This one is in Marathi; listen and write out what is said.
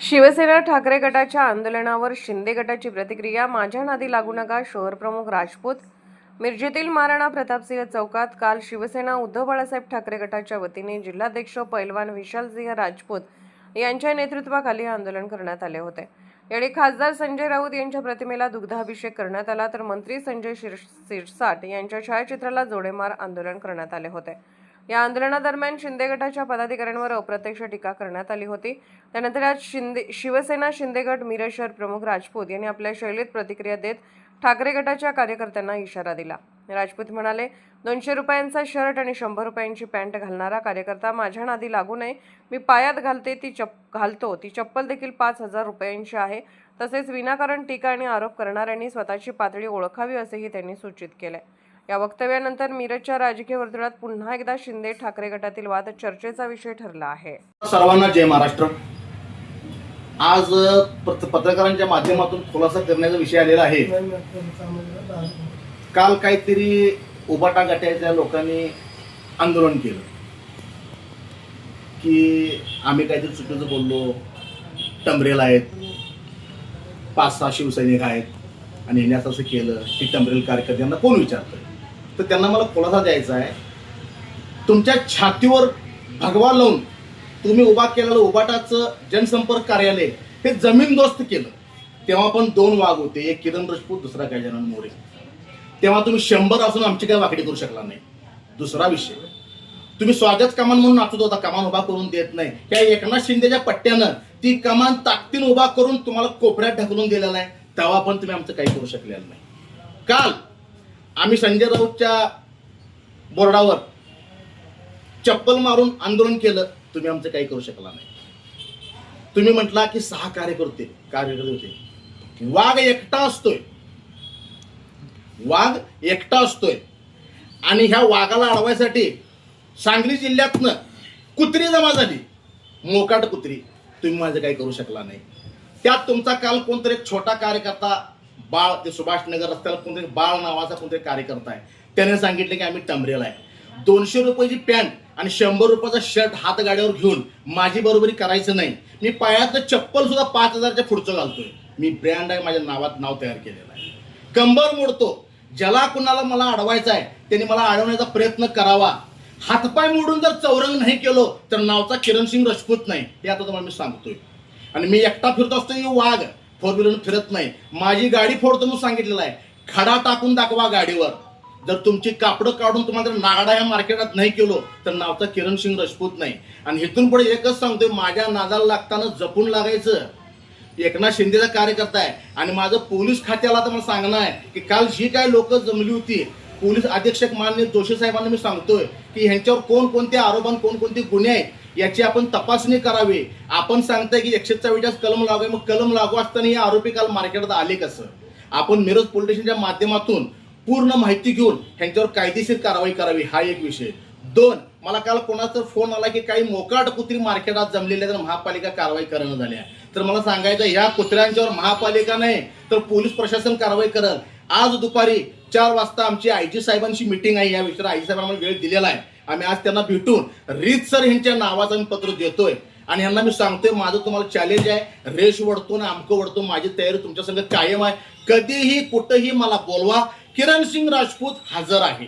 शिवसेना ठाकरे गटाच्या आंदोलनावर शिंदे गटाची प्रतिक्रिया. माझ्या नादी लागू नका. शहर प्रमुख राजपूत. मिरजेतील महाराणा प्रतापसिंह चौकात काल शिवसेना उद्धव बाळासाहेब ठाकरे गटाच्या वतीने जिल्हाध्यक्ष पैलवान विशालसिंह राजपूत यांच्या नेतृत्वाखाली आंदोलन करण्यात आले होते. यावेळी खासदार संजय राऊत यांच्या प्रतिमेला दुग्धाभिषेक करण्यात आला, तर मंत्री संजय शिरसाट यांच्या छायाचित्राला जोडेमार आंदोलन करण्यात आले होते. या आंदोलनादरम्यान शिंदे गटाच्या पदाधिकाऱ्यांवर अप्रत्यक्ष टीका करण्यात आली होती. त्यानंतर आज शिवसेना शिंदे गट मिरज शहर प्रमुख राजपूत यांनी आपल्या शैलीत प्रतिक्रिया देत ठाकरे गटाच्या कार्यकर्त्यांना इशारा दिला. राजपूत म्हणाले, 200 रुपयांचा शर्ट आणि 100 रुपयांची पॅन्ट घालणारा कार्यकर्ता माझ्या नादी लागू नये. मी पायात घालतो ती चप्पल देखील 5,000 रुपयांची आहे. तसेच विनाकारण टीका आणि आरोप करणाऱ्यांनी स्वतःची पातळी ओळखावी असेही त्यांनी सूचित केले. या वक्तव्यानंतर मिरजच्या राजकीय वर्तुळात पुन्हा एकदा शिंदे ठाकरे गटातील वाद चर्चेचा विषय ठरला आहे. सर्वांना जय महाराष्ट्र. आज पत्रकारांच्या माध्यमातून खुलासा करण्याचा विषय आलेला आहे. काल काहीतरी उबाटा गटाच्या लोकांनी आंदोलन केलं की आम्ही काहीतरी चुकीचं बोललो, टमरेल आहेत, 5-6 शिवसैनिक आहेत आणि यांनी असं केलं की टमरेल कार्यकर्त्यांना कोण विचारतंय. तर त्यांना मला खुलासा द्यायचा आहे. तुमच्या छातीवर भगवा लावून तुम्ही उभा केलेलं उबाटाचं जनसंपर्क कार्यालय हे जमीनदोस्त केलं. तेव्हा पण 2 वाघ होते, एक किरण राजपूत, दुसरा गजानन मोरे. तेव्हा तुम्ही 100 असून आमची काय वाकडी करू शकला नाही. दुसरा विषय, तुम्ही स्वागत कमान म्हणून नाचत होता, कमान उभा करून देत नाही. त्या एकनाथ शिंदेच्या पट्ट्यानं ती कमान ताकदीने उभा करून तुम्हाला कोपऱ्यात ढकलून दिलेला आहे. तेव्हा पण तुम्ही आमचं काही करू शकलेलं नाही. काल आम्ही संजय राऊतच्या बोर्डावर चप्पल मारून आंदोलन केलं, तुम्ही आमचं काही करू शकला नाही. तुम्ही म्हटला की 6 कार्यकर्ते होते. वाघ एकटा असतोय आणि ह्या वाघाला अडवायसाठी सांगली जिल्ह्यातनं कुत्री जमा झाली, मोकाट कुत्री. तुम्ही माझं काही करू शकला नाही. त्यात तुमचा काल कोणतरी एक छोटा कार्यकर्ता बाळ, ते सुभाषनगर रस्त्याला कोणतरी बाळ नावाचा कोणतरी कार्यकर्ता आहे, त्याने सांगितलं की आम्ही टमरेल आहे. 200 रुपयाची पॅन्ट आणि 100 रुपयाचा शर्ट हात गाड्यावर घेऊन माझी बरोबरी करायचं नाही. मी पायातलं चप्पल सुद्धा 5,000च्या पुढचं घालतोय. मी ब्रँड आहे, माझ्या नावात नाव तयार केलेलं आहे. कंबर मोडतो. ज्याला कुणाला मला अडवायचं आहे त्यांनी मला अडवण्याचा प्रयत्न करावा. हातपाय मोडून जर चौरंग नाही केलो तर नावचा किरण सिंग राजपूत नाही, हे आता तुम्हाला मी सांगतोय. आणि मी एकटा फिरतो असतो, वाघ 4 व्हीलर फिरत नाही. माझी गाडी फोडतो म्हणून सांगितलेलं आहे. खडा टाकून दाखवा गाडीवर. जर तुमची कापडं काढून तुम्हाला नागाडा या मार्केटात नाही केलो तर नावचा किरण सिंग राजपूत नाही. आणि इथून पुढे एकच सांगतोय, माझ्या नादाला लागताना जपून लागायचं. एकनाथ शिंदेचा कार्यकर्ता आहे आणि माझं पोलीस खात्याला तर मला सांगणं आहे की काल जी काय लोक जमली होती, पोलीस अधीक्षक माननीय जोशी साहेबांना मी सांगतोय की ह्यांच्यावर कोणकोणते आरोप आणि कोणकोणते गुन्हे आहेत याची आपण तपासणी करावी. आपण सांगताय की 144 कलम लागू आहे, मग कलम लागू असताना हे आरोपी काल मार्केटात आले कसं? आपण मिरज पोलीस स्टेशनच्या माध्यमातून पूर्ण माहिती घेऊन ह्यांच्यावर कायदेशीर कारवाई करावी, हा एक विषय. 2, मला काल कोणाचा फोन आला की काही मोकाट कुत्री मार्केटात जमलेल्या तर महापालिका कारवाई करणं झाल्या. तर मला सांगायचं, ह्या कुत्र्यांच्यावर महापालिका नाही तर पोलीस प्रशासन कारवाई करल. आज दुपारी 4 वाजता आमची आयजी साहेबांची मीटिंग आहे. या विषयावर आयजी साहेबांना वेळ दिलेला आहे. आम्ही आज त्यांना भेटून रीतसर ह्यांच्या नावाचं मी पत्र देतोय आणि ह्यांना मी सांगतोय, माझं तुम्हाला चॅलेंज आहे. रेश वडतो ना अमकं वडतो, माझी तयारी तुमच्या संग कायम आहे. कधीही कुठंही मला बोलवा. किरण सिंग राजपूत हजर आहे.